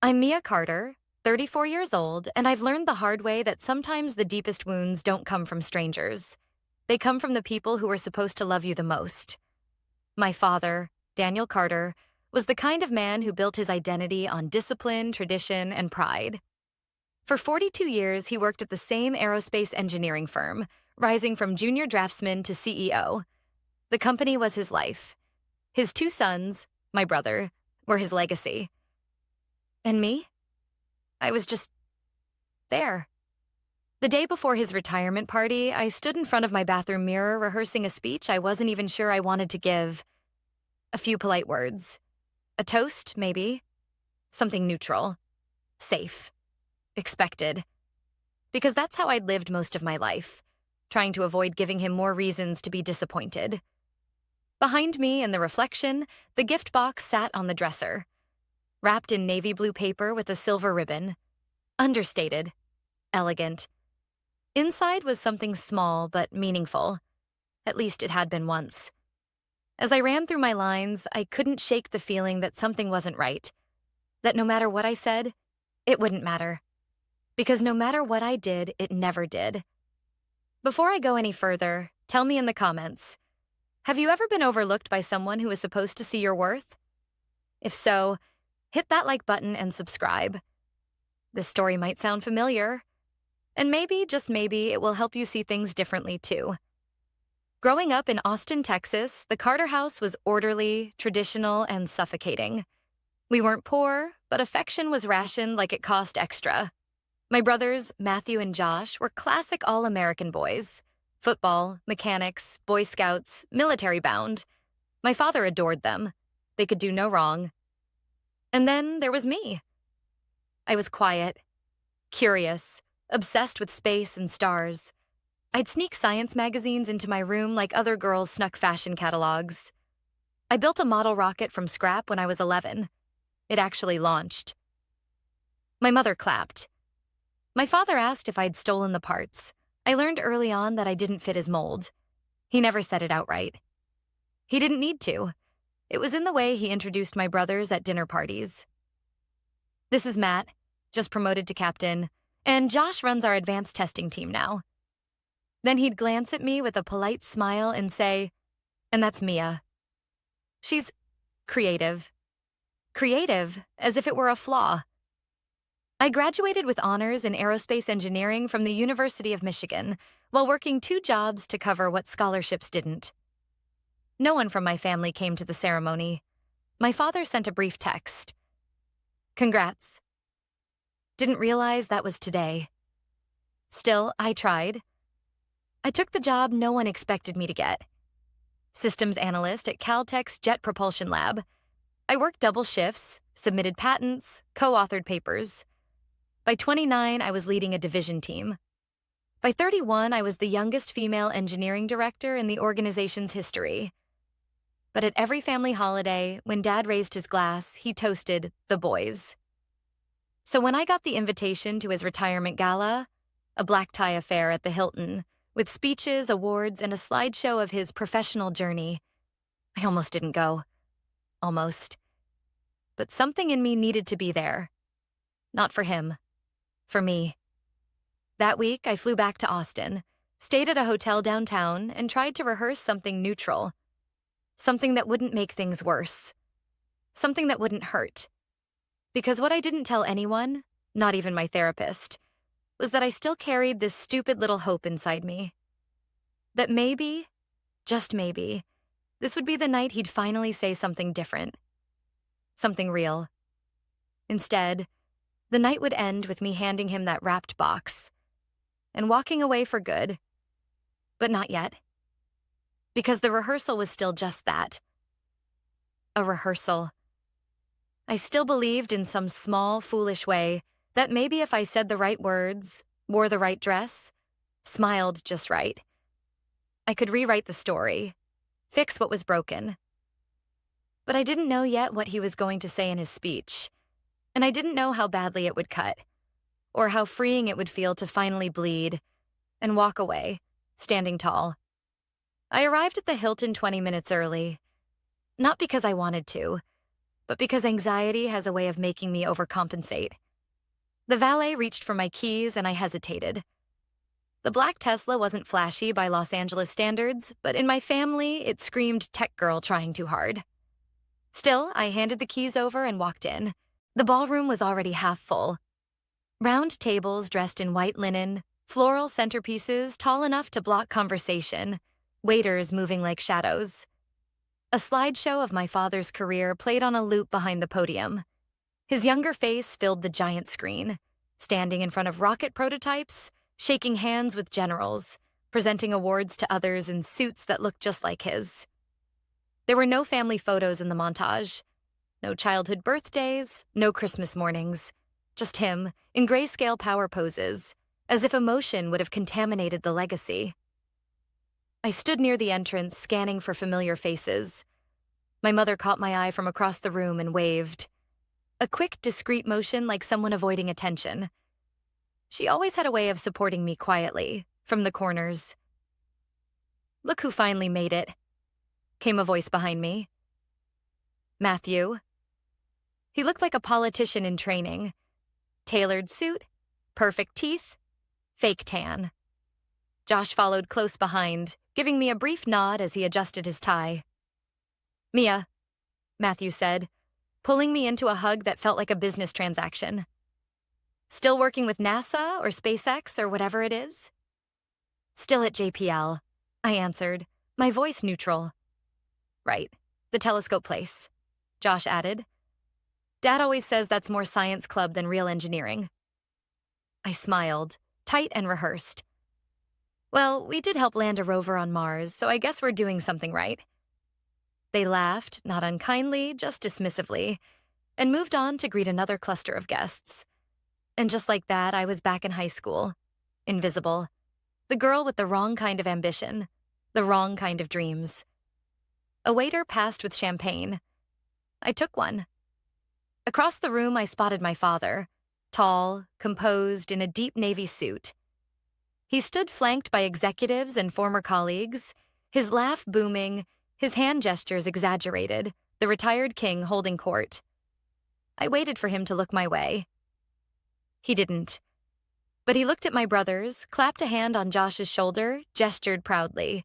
I'm Mia Carter, 34 years old, and I've learned the hard way that sometimes the deepest wounds don't come from strangers. They come from the people who are supposed to love you the most. My father, Daniel Carter, was the kind of man who built his identity on discipline, tradition, and pride. For 42 years, he worked at the same aerospace engineering firm, rising from junior draftsman to CEO. The company was his life. His two sons, my brother, were his legacy. And me? I was just there. The day before his retirement party, I stood in front of my bathroom mirror rehearsing a speech I wasn't even sure I wanted to give. A few polite words. A toast, maybe. Something neutral. Safe. Expected. Because that's how I'd lived most of my life, trying to avoid giving him more reasons to be disappointed. Behind me, in the reflection, the gift box sat on the dresser, wrapped in navy blue paper with a silver ribbon. Understated. Elegant. Inside was something small but meaningful. At least it had been once. As I ran through my lines, I couldn't shake the feeling that something wasn't right. That no matter what I said, it wouldn't matter. Because no matter what I did, it never did. Before I go any further, tell me in the comments, have you ever been overlooked by someone who is supposed to see your worth? If so, hit that like button and subscribe. This story might sound familiar. And maybe, just maybe, it will help you see things differently too. Growing up in Austin, Texas, the Carter house was orderly, traditional, and suffocating. We weren't poor, but affection was rationed like it cost extra. My brothers, Matthew and Josh, were classic all-American boys. Football, mechanics, Boy Scouts, military-bound. My father adored them. They could do no wrong. And then there was me. I was quiet, curious, obsessed with space and stars. I'd sneak science magazines into my room like other girls snuck fashion catalogs. I built a model rocket from scrap when I was 11. It actually launched. My mother clapped. My father asked if I'd stolen the parts. I learned early on that I didn't fit his mold. He never said it outright. He didn't need to. It was in the way he introduced my brothers at dinner parties. This is Matt, just promoted to captain, and Josh runs our advanced testing team now. Then he'd glance at me with a polite smile and say, and that's Mia. She's creative. Creative, as if it were a flaw. I graduated with honors in aerospace engineering from the University of Michigan, while working 2 jobs to cover what scholarships didn't. No one from my family came to the ceremony. My father sent a brief text. Congrats. Didn't realize that was today. Still, I tried. I took the job no one expected me to get. Systems analyst at Caltech's Jet Propulsion Lab. I worked double shifts, submitted patents, co-authored papers. By 29, I was leading a division team. By 31, I was the youngest female engineering director in the organization's history. But at every family holiday, when Dad raised his glass, he toasted the boys. So when I got the invitation to his retirement gala, a black tie affair at the Hilton, with speeches, awards, and a slideshow of his professional journey, I almost didn't go. Almost. But something in me needed to be there. Not for him. For me. That week, I flew back to Austin, stayed at a hotel downtown, and tried to rehearse something neutral. Something that wouldn't make things worse. Something that wouldn't hurt. Because what I didn't tell anyone, not even my therapist, was that I still carried this stupid little hope inside me. That maybe, just maybe, this would be the night he'd finally say something different. Something real. Instead, the night would end with me handing him that wrapped box and walking away for good. But not yet. Because the rehearsal was still just that. A rehearsal. I still believed in some small, foolish way that maybe if I said the right words, wore the right dress, smiled just right, I could rewrite the story, fix what was broken. But I didn't know yet what he was going to say in his speech, and I didn't know how badly it would cut, or how freeing it would feel to finally bleed and walk away, standing tall. I arrived at the Hilton 20 minutes early, not because I wanted to, but because anxiety has a way of making me overcompensate. The valet reached for my keys and I hesitated. The black Tesla wasn't flashy by Los Angeles standards, but in my family, it screamed tech girl trying too hard. Still, I handed the keys over and walked in. The ballroom was already half full. Round tables dressed in white linen, floral centerpieces tall enough to block conversation, waiters moving like shadows. A slideshow of my father's career played on a loop behind the podium. His younger face filled the giant screen, standing in front of rocket prototypes, shaking hands with generals, presenting awards to others in suits that looked just like his. There were no family photos in the montage, no childhood birthdays, no Christmas mornings, just him in grayscale power poses, as if emotion would have contaminated the legacy. I stood near the entrance, scanning for familiar faces. My mother caught my eye from across the room and waved. A quick, discreet motion like someone avoiding attention. She always had a way of supporting me quietly, from the corners. "Look who finally made it," came a voice behind me. Matthew. He looked like a politician in training. Tailored suit, perfect teeth, fake tan. Josh followed close behind, giving me a brief nod as he adjusted his tie. "Mia," Matthew said, pulling me into a hug that felt like a business transaction. "Still working with NASA or SpaceX or whatever it is?" "Still at JPL," I answered, my voice neutral. "Right, the telescope place," Josh added. "Dad always says that's more science club than real engineering." I smiled, tight and rehearsed. "Well, we did help land a rover on Mars, so I guess we're doing something right." They laughed, not unkindly, just dismissively, and moved on to greet another cluster of guests. And just like that, I was back in high school. Invisible. The girl with the wrong kind of ambition. The wrong kind of dreams. A waiter passed with champagne. I took one. Across the room, I spotted my father, tall, composed, in a deep navy suit. He stood flanked by executives and former colleagues, his laugh booming, his hand gestures exaggerated, the retired king holding court. I waited for him to look my way. He didn't. But he looked at my brothers, clapped a hand on Josh's shoulder, gestured proudly.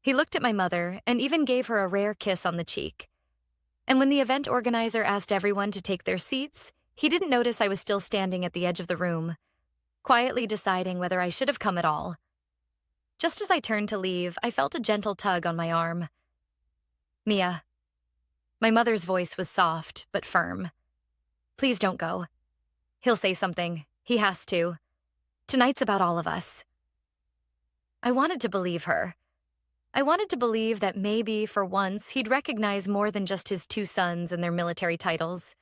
He looked at my mother and even gave her a rare kiss on the cheek. And when the event organizer asked everyone to take their seats, he didn't notice I was still standing at the edge of the room, quietly deciding whether I should have come at all. Just as I turned to leave, I felt a gentle tug on my arm. "Mia." My mother's voice was soft, but firm. "Please don't go. He'll say something. He has to. Tonight's about all of us." I wanted to believe her. I wanted to believe that maybe, for once, he'd recognize more than just his two sons and their military titles.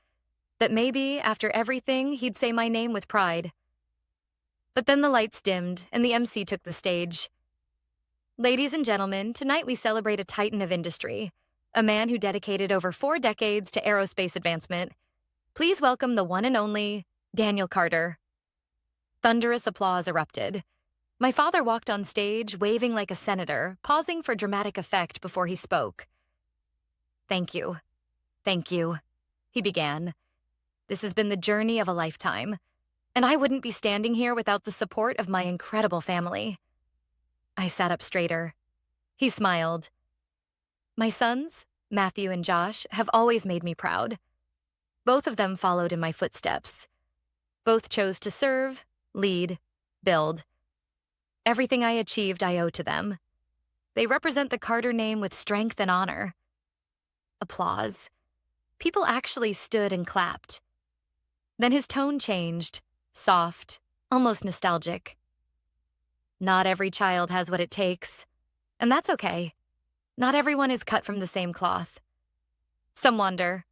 That maybe, after everything, he'd say my name with pride. But then the lights dimmed, and the MC took the stage. "Ladies and gentlemen, tonight we celebrate a titan of industry, a man who dedicated over 4 decades to aerospace advancement. Please welcome the one and only Daniel Carter." Thunderous applause erupted. My father walked on stage, waving like a senator, pausing for dramatic effect before he spoke. Thank you, he began. "This has been the journey of a lifetime, and I wouldn't be standing here without the support of my incredible family." I sat up straighter. He smiled. "My sons, Matthew and Josh, have always made me proud. Both of them followed in my footsteps. Both chose to serve, lead, build. Everything I achieved I owe to them. They represent the Carter name with strength and honor." Applause. People actually stood and clapped. Then his tone changed, soft, almost nostalgic. "Not every child has what it takes, and that's okay. Not everyone is cut from the same cloth. Some wander."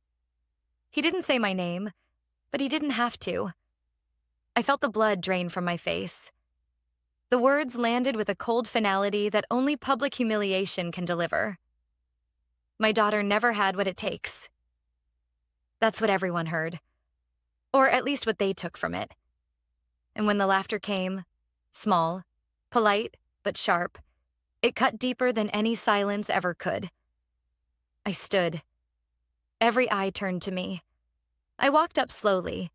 He didn't say my name, but he didn't have to. I felt the blood drain from my face. The words landed with a cold finality that only public humiliation can deliver. My daughter never had what it takes. That's what everyone heard, or at least what they took from it. And when the laughter came, small, polite, but sharp, it cut deeper than any silence ever could. I stood. Every eye turned to me. I walked up slowly,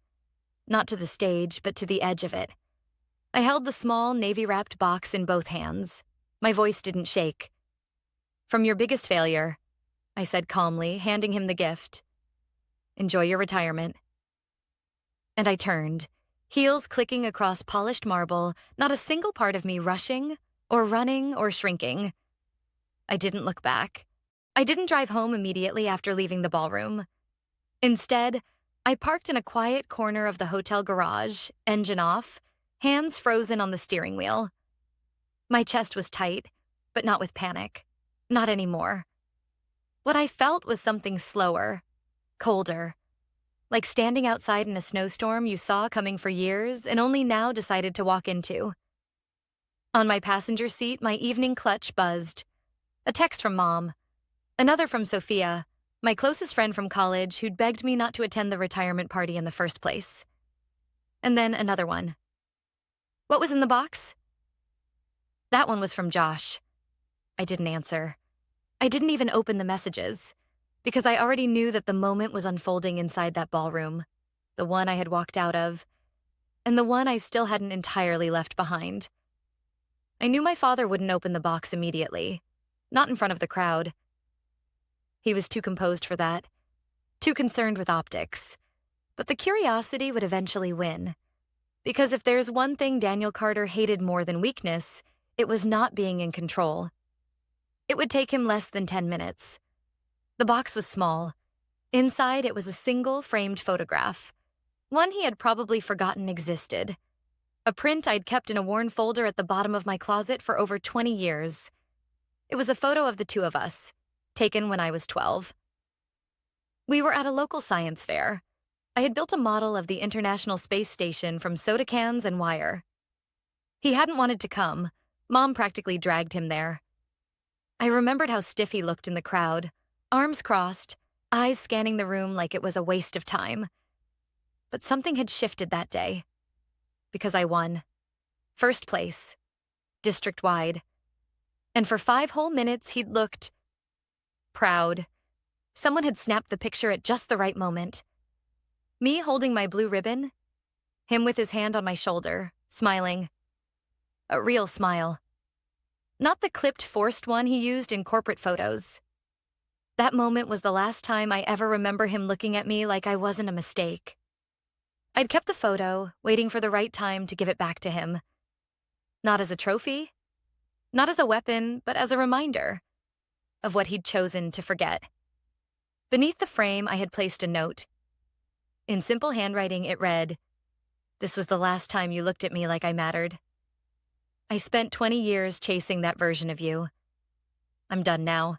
not to the stage, but to the edge of it. I held the small, navy-wrapped box in both hands. My voice didn't shake. "From your biggest failure," I said calmly, handing him the gift. "Enjoy your retirement." And I turned, heels clicking across polished marble, not a single part of me rushing, or running, or shrinking. I didn't look back. I didn't drive home immediately after leaving the ballroom. Instead, I parked in a quiet corner of the hotel garage, engine off, hands frozen on the steering wheel. My chest was tight, but not with panic. Not anymore. What I felt was something slower, colder, like standing outside in a snowstorm you saw coming for years and only now decided to walk into. On my passenger seat, my evening clutch buzzed. A text from Mom. Another from Sophia, my closest friend from college who'd begged me not to attend the retirement party in the first place. And then another one. "What was in the box?" That one was from Josh. I didn't answer. I didn't even open the messages, because I already knew that the moment was unfolding inside that ballroom, the one I had walked out of, and the one I still hadn't entirely left behind. I knew my father wouldn't open the box immediately, not in front of the crowd. He was too composed for that, too concerned with optics. But the curiosity would eventually win, because if there's one thing Daniel Carter hated more than weakness, it was not being in control. It would take him less than 10 minutes. The box was small. Inside, it was a single framed photograph, one he had probably forgotten existed. A print I'd kept in a worn folder at the bottom of my closet for over 20 years. It was a photo of the two of us, taken when I was 12. We were at a local science fair. I had built a model of the International Space Station from soda cans and wire. He hadn't wanted to come. Mom practically dragged him there. I remembered how stiff he looked in the crowd, arms crossed, eyes scanning the room like it was a waste of time. But something had shifted that day. Because I won. First place. District-wide. And for 5 whole minutes, he'd looked proud. Someone had snapped the picture at just the right moment. Me holding my blue ribbon, him with his hand on my shoulder, smiling. A real smile. Not the clipped, forced one he used in corporate photos. That moment was the last time I ever remember him looking at me like I wasn't a mistake. I'd kept the photo, waiting for the right time to give it back to him. Not as a trophy, not as a weapon, but as a reminder of what he'd chosen to forget. Beneath the frame, I had placed a note. In simple handwriting, it read, "This was the last time you looked at me like I mattered. I spent 20 years chasing that version of you. I'm done now."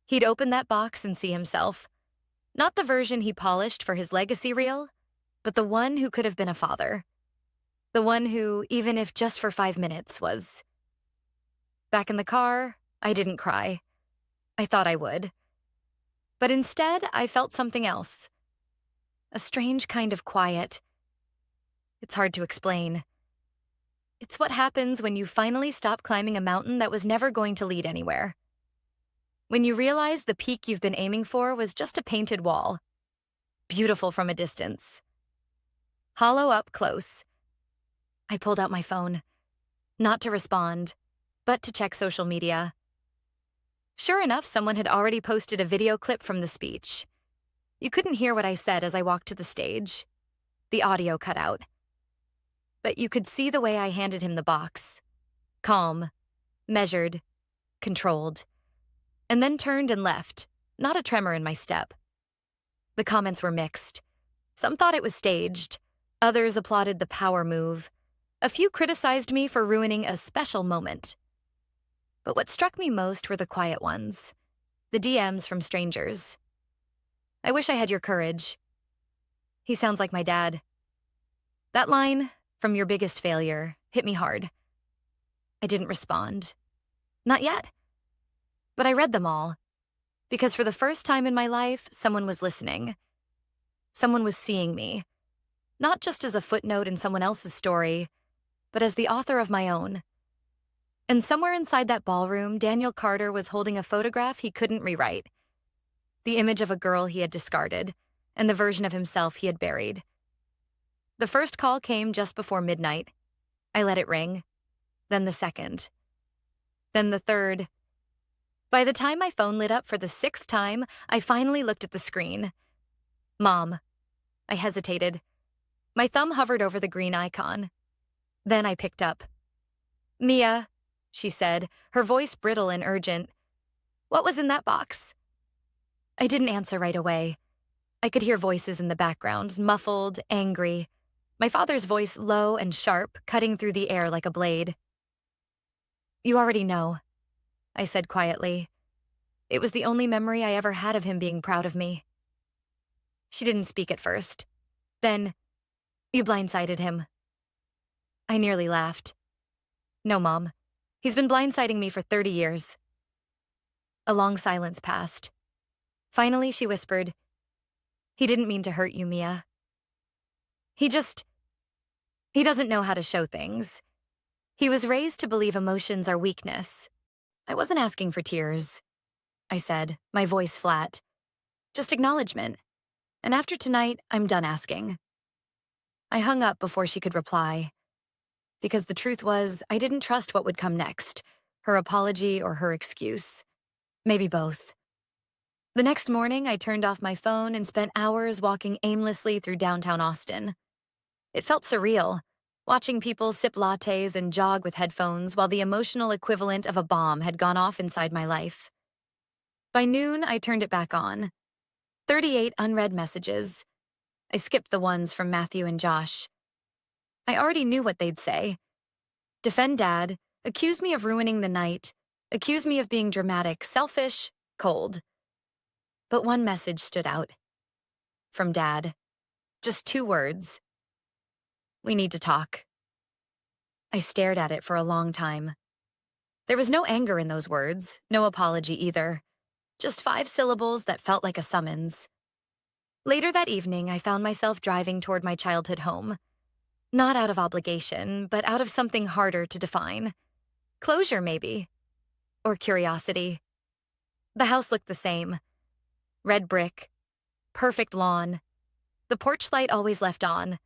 He'd open that box and see himself. Not the version he polished for his legacy reel, but the one who could have been a father. The one who, even if just for 5 minutes, was. Back in the car, I didn't cry. I thought I would. But instead, I felt something else. A strange kind of quiet. It's hard to explain. It's what happens when you finally stop climbing a mountain that was never going to lead anywhere. When you realize the peak you've been aiming for was just a painted wall. Beautiful from a distance. Hollow up close. I pulled out my phone. Not to respond, but to check social media. Sure enough, someone had already posted a video clip from the speech. You couldn't hear what I said as I walked to the stage. The audio cut out. But you could see the way I handed him the box. Calm, measured, controlled. And then turned and left, not a tremor in my step. The comments were mixed. Some thought it was staged. Others applauded the power move. A few criticized me for ruining a special moment. But what struck me most were the quiet ones. The DMs from strangers. "I wish I had your courage. He sounds like my dad." That line, "from your biggest failure," hit me hard. I didn't respond. Not yet. But I read them all. Because for the first time in my life, someone was listening. Someone was seeing me. Not just as a footnote in someone else's story, but as the author of my own. And somewhere inside that ballroom, Daniel Carter was holding a photograph he couldn't rewrite. the image of a girl he had discarded, and the version of himself he had buried. The first call came just before midnight. I let it ring, then the second, then the third. By the time my phone lit up for the sixth time, I finally looked at the screen. Mom. I hesitated. My thumb hovered over the green icon. Then I picked up. Mia, she said, her voice brittle and urgent. What was in that box? I didn't answer right away. I could hear voices in the background, muffled, angry. My father's voice low and sharp, cutting through the air like a blade. You already know, I said quietly. It was the only memory I ever had of him being proud of me. She didn't speak at first. Then, you blindsided him. I nearly laughed. No, Mom. He's been blindsiding me for 30 years. A long silence passed. Finally, she whispered, He didn't mean to hurt you, Mia. He doesn't know how to show things. He was raised to believe emotions are weakness. I wasn't asking for tears, I said, my voice flat. Just acknowledgement. And after tonight, I'm done asking. I hung up before she could reply. Because the truth was, I didn't trust what would come next, her apology or her excuse. Maybe both. The next morning, I turned off my phone and spent hours walking aimlessly through downtown Austin. It felt surreal, watching people sip lattes and jog with headphones while the emotional equivalent of a bomb had gone off inside my life. By noon, I turned it back on. 38 unread messages. I skipped the ones from Matthew and Josh. I already knew what they'd say. Defend Dad, accuse me of ruining the night, accuse me of being dramatic, selfish, cold. But one message stood out. From Dad. Just 2 words. We need to talk. I stared at it for a long time. There was no anger in those words, no apology either. Just 5 syllables that felt like a summons. Later that evening, I found myself driving toward my childhood home. Not out of obligation, but out of something harder to define. Closure, maybe. Or curiosity. The house looked the same. Red brick. Perfect lawn. The porch light always left on.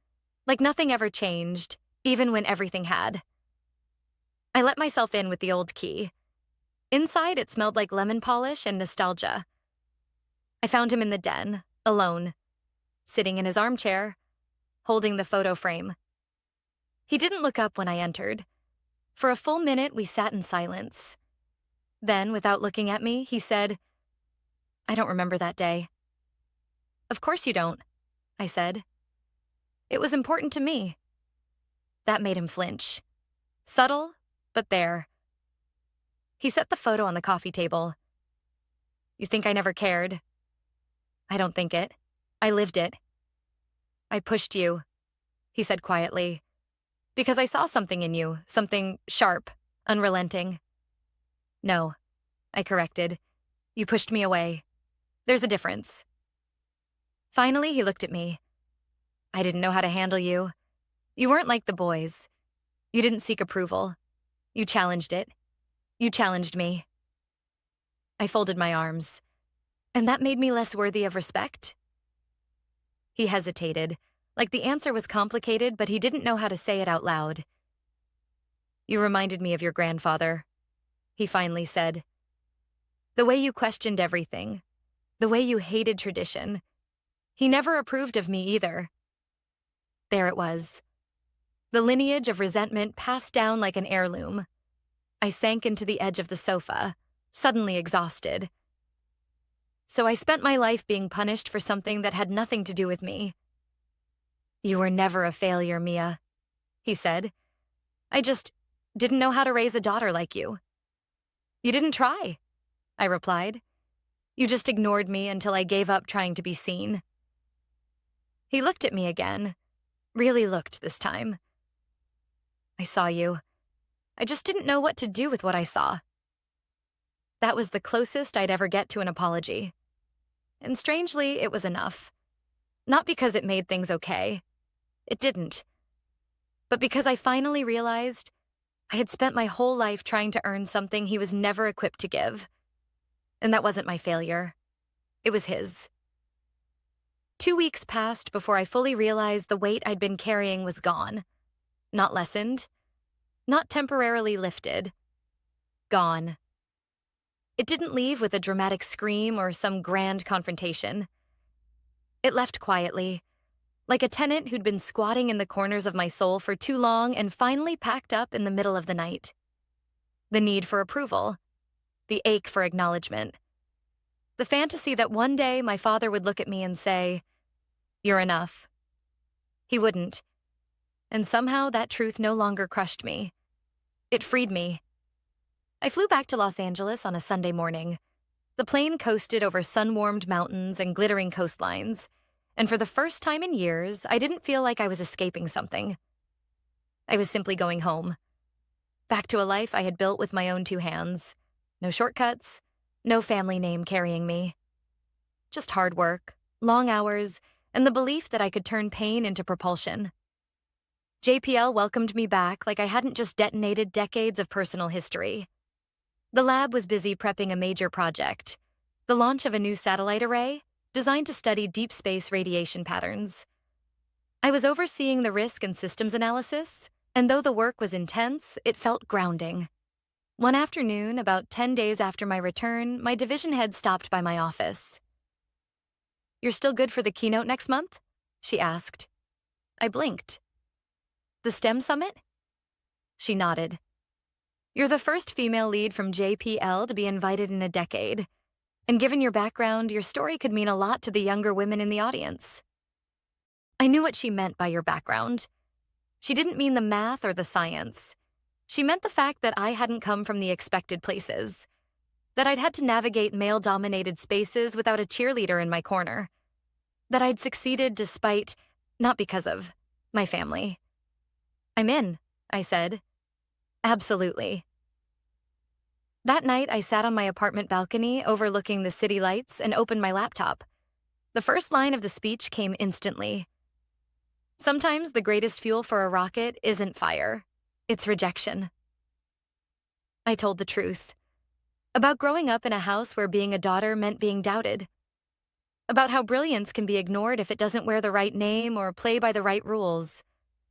Like nothing ever changed, even when everything had. I let myself in with the old key. Inside, it smelled like lemon polish and nostalgia. I found him in the den, alone, sitting in his armchair, holding the photo frame. He didn't look up when I entered. For a full minute, we sat in silence. Then, without looking at me, he said, I don't remember that day. Of course you don't, I said. It was important to me. That made him flinch. Subtle, but there. He set the photo on the coffee table. You think I never cared? I don't think it. I lived it. I pushed you, he said quietly, because I saw something in you, something sharp, unrelenting. No, I corrected. You pushed me away. There's a difference. Finally, he looked at me. I didn't know how to handle you. You weren't like the boys. You didn't seek approval. You challenged it. You challenged me. I folded my arms. And that made me less worthy of respect? He hesitated, like the answer was complicated, but he didn't know how to say it out loud. You reminded me of your grandfather, he finally said. The way you questioned everything. The way you hated tradition. He never approved of me either. There it was. The lineage of resentment passed down like an heirloom. I sank into the edge of the sofa, suddenly exhausted. So I spent my life being punished for something that had nothing to do with me. You were never a failure, Mia, he said. I just didn't know how to raise a daughter like you. You didn't try, I replied. You just ignored me until I gave up trying to be seen. He looked at me again. Really looked this time. I saw you. I just didn't know what to do with what I saw. That was the closest I'd ever get to an apology. And strangely, it was enough. Not because it made things okay. It didn't. But because I finally realized I had spent my whole life trying to earn something he was never equipped to give. And that wasn't my failure. It was his. 2 weeks passed before I fully realized the weight I'd been carrying was gone. Not lessened. Not temporarily lifted. Gone. It didn't leave with a dramatic scream or some grand confrontation. It left quietly, like a tenant who'd been squatting in the corners of my soul for too long and finally packed up in the middle of the night. The need for approval. The ache for acknowledgement. The fantasy that one day my father would look at me and say, "You're enough." He wouldn't. And somehow that truth no longer crushed me. It freed me. I flew back to Los Angeles on a Sunday morning. The plane coasted over sun-warmed mountains and glittering coastlines, and for the first time in years, I didn't feel like I was escaping something. I was simply going home. Back to a life I had built with my own two hands. No shortcuts, no family name carrying me. Just hard work, long hours, and the belief that I could turn pain into propulsion. JPL welcomed me back like I hadn't just detonated decades of personal history. The lab was busy prepping a major project, the launch of a new satellite array designed to study deep space radiation patterns. I was overseeing the risk and systems analysis, and though the work was intense, it felt grounding. One afternoon, about 10 days after my return, my division head stopped by my office. "You're still good for the keynote next month?" she asked. I blinked. "The STEM Summit?" She nodded. "You're the first female lead from JPL to be invited in a decade. And given your background, your story could mean a lot to the younger women in the audience." I knew what she meant by your background. She didn't mean the math or the science. She meant the fact that I hadn't come from the expected places, that I'd had to navigate male-dominated spaces without a cheerleader in my corner, that I'd succeeded despite, not because of, my family. "I'm in," I said. "Absolutely." That night, I sat on my apartment balcony overlooking the city lights and opened my laptop. The first line of the speech came instantly. Sometimes the greatest fuel for a rocket isn't fire, it's rejection. I told the truth. About growing up in a house where being a daughter meant being doubted. About how brilliance can be ignored if it doesn't wear the right name or play by the right rules.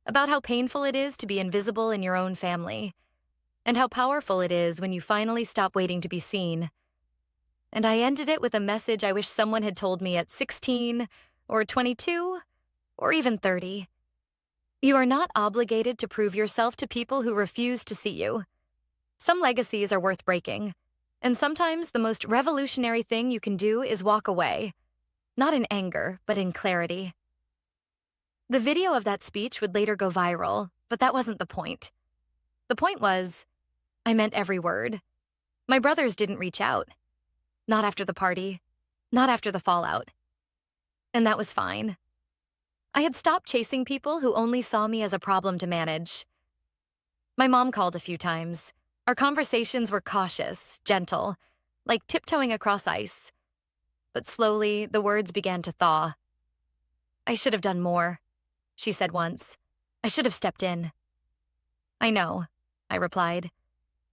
About how painful it is to be invisible in your own family. And how powerful it is when you finally stop waiting to be seen. And I ended it with a message I wish someone had told me at 16, or 22, or even 30. You are not obligated to prove yourself to people who refuse to see you. Some legacies are worth breaking, and sometimes the most revolutionary thing you can do is walk away. Not in anger, but in clarity. The video of that speech would later go viral, but that wasn't the point. The point was, I meant every word. My brothers didn't reach out. Not after the party. Not after the fallout. And that was fine. I had stopped chasing people who only saw me as a problem to manage. My mom called a few times. Our conversations were cautious, gentle, like tiptoeing across ice. But slowly, the words began to thaw. "I should have done more," she said once. "I should have stepped in." "I know," I replied.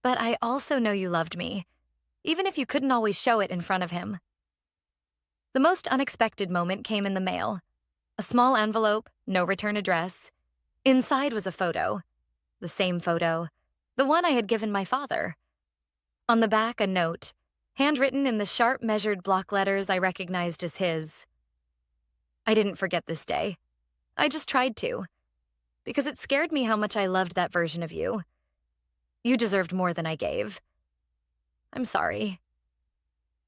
"But I also know you loved me, even if you couldn't always show it in front of him." The most unexpected moment came in the mail. A small envelope, no return address. Inside was a photo. The same photo. The one I had given my father. On the back, a note, handwritten in the sharp, measured block letters I recognized as his. I didn't forget this day. I just tried to. Because it scared me how much I loved that version of you. You deserved more than I gave. I'm sorry.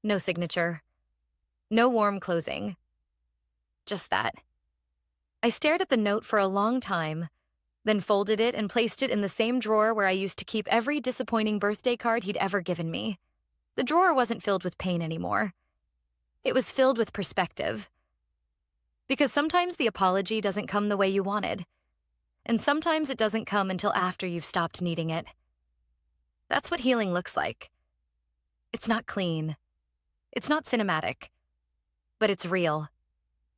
No signature. No warm closing. Just that. I stared at the note for a long time, then folded it and placed it in the same drawer where I used to keep every disappointing birthday card he'd ever given me. The drawer wasn't filled with pain anymore. It was filled with perspective. Because sometimes the apology doesn't come the way you wanted, and sometimes it doesn't come until after you've stopped needing it. That's what healing looks like. It's not clean. It's not cinematic. But it's real.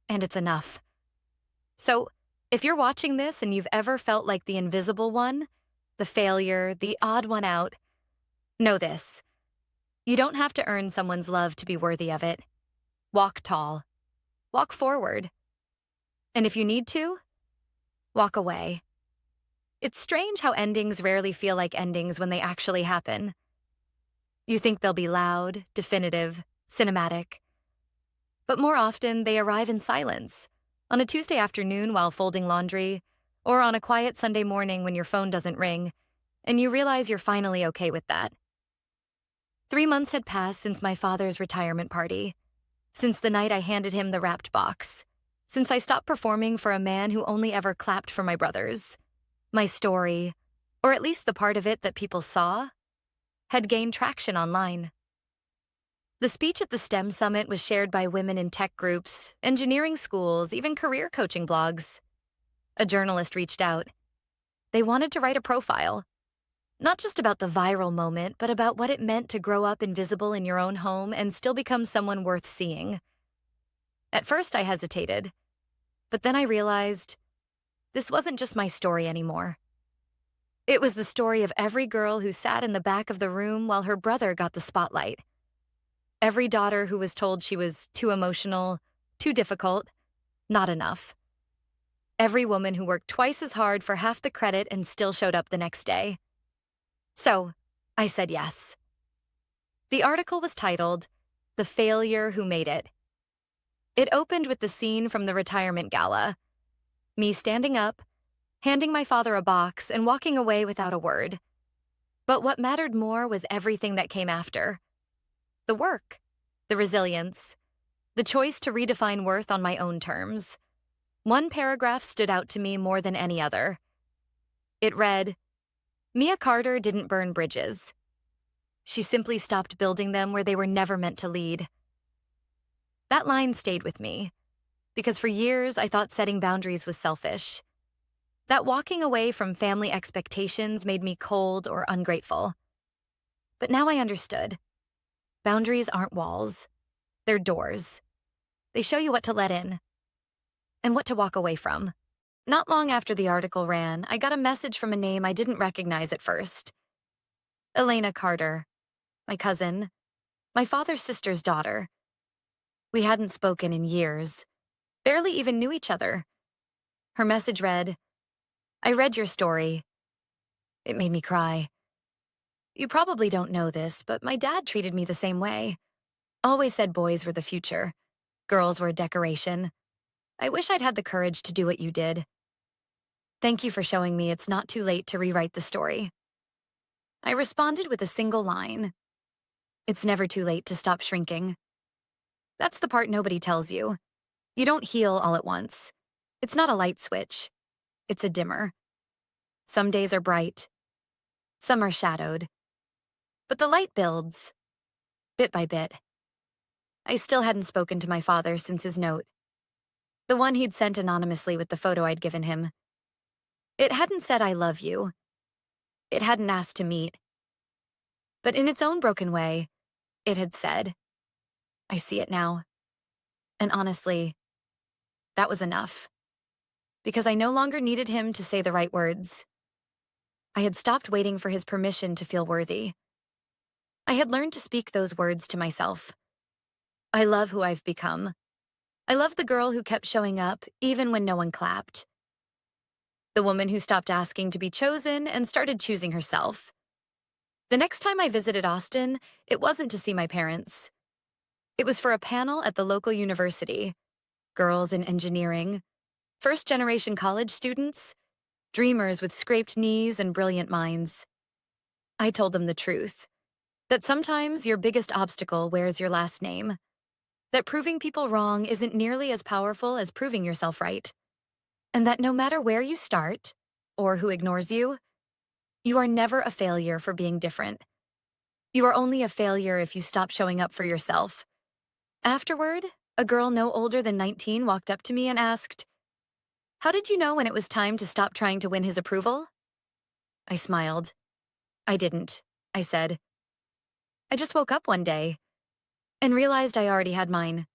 And it's enough. So, if you're watching this and you've ever felt like the invisible one, the failure, the odd one out, know this. You don't have to earn someone's love to be worthy of it. Walk tall. Walk forward. And if you need to, walk away. It's strange how endings rarely feel like endings when they actually happen. You think they'll be loud, definitive, cinematic. But more often, they arrive in silence, on a Tuesday afternoon while folding laundry, or on a quiet Sunday morning when your phone doesn't ring, and you realize you're finally okay with that. 3 months had passed since my father's retirement party, since the night I handed him the wrapped box, since I stopped performing for a man who only ever clapped for my brothers. My story, or at least the part of it that people saw, had gained traction online. The speech at the STEM Summit was shared by women in tech groups, engineering schools, even career coaching blogs. A journalist reached out. They wanted to write a profile, not just about the viral moment, but about what it meant to grow up invisible in your own home and still become someone worth seeing. At first, I hesitated, but then I realized this wasn't just my story anymore. It was the story of every girl who sat in the back of the room while her brother got the spotlight. Every daughter who was told she was too emotional, too difficult, not enough. Every woman who worked twice as hard for half the credit and still showed up the next day. So, I said yes. The article was titled, "The Failure Who Made It." It opened with the scene from the retirement gala. Me standing up, handing my father a box, and walking away without a word. But what mattered more was everything that came after. The work, the resilience, the choice to redefine worth on my own terms. One paragraph stood out to me more than any other. It read, "Mia Carter didn't burn bridges. She simply stopped building them where they were never meant to lead." That line stayed with me, because for years I thought setting boundaries was selfish. That walking away from family expectations made me cold or ungrateful. But now I understood. Boundaries aren't walls. They're doors. They show you what to let in and what to walk away from. Not long after the article ran, I got a message from a name I didn't recognize at first. Elena Carter, my cousin, my father's sister's daughter. We hadn't spoken in years, barely even knew each other. Her message read, "I read your story. It made me cry. You probably don't know this, but my dad treated me the same way. Always said boys were the future. Girls were a decoration. I wish I'd had the courage to do what you did. Thank you for showing me it's not too late to rewrite the story." I responded with a single line. It's never too late to stop shrinking. That's the part nobody tells you. You don't heal all at once. It's not a light switch. It's a dimmer. Some days are bright. Some are shadowed. But the light builds, bit by bit. I still hadn't spoken to my father since his note, the one he'd sent anonymously with the photo I'd given him. It hadn't said "I love you." It hadn't asked to meet. But in its own broken way, it had said, "I see it now." And honestly, that was enough. Because I no longer needed him to say the right words. I had stopped waiting for his permission to feel worthy. I had learned to speak those words to myself. I love who I've become. I love the girl who kept showing up, even when no one clapped. The woman who stopped asking to be chosen and started choosing herself. The next time I visited Austin, it wasn't to see my parents. It was for a panel at the local university. Girls in engineering, first-generation college students, dreamers with scraped knees and brilliant minds. I told them the truth. That sometimes your biggest obstacle wears your last name. That proving people wrong isn't nearly as powerful as proving yourself right. And that no matter where you start, or who ignores you, you are never a failure for being different. You are only a failure if you stop showing up for yourself. Afterward, a girl no older than 19 walked up to me and asked, "How did you know when it was time to stop trying to win his approval?" I smiled. "I didn't," I said. "I just woke up one day and realized I already had mine."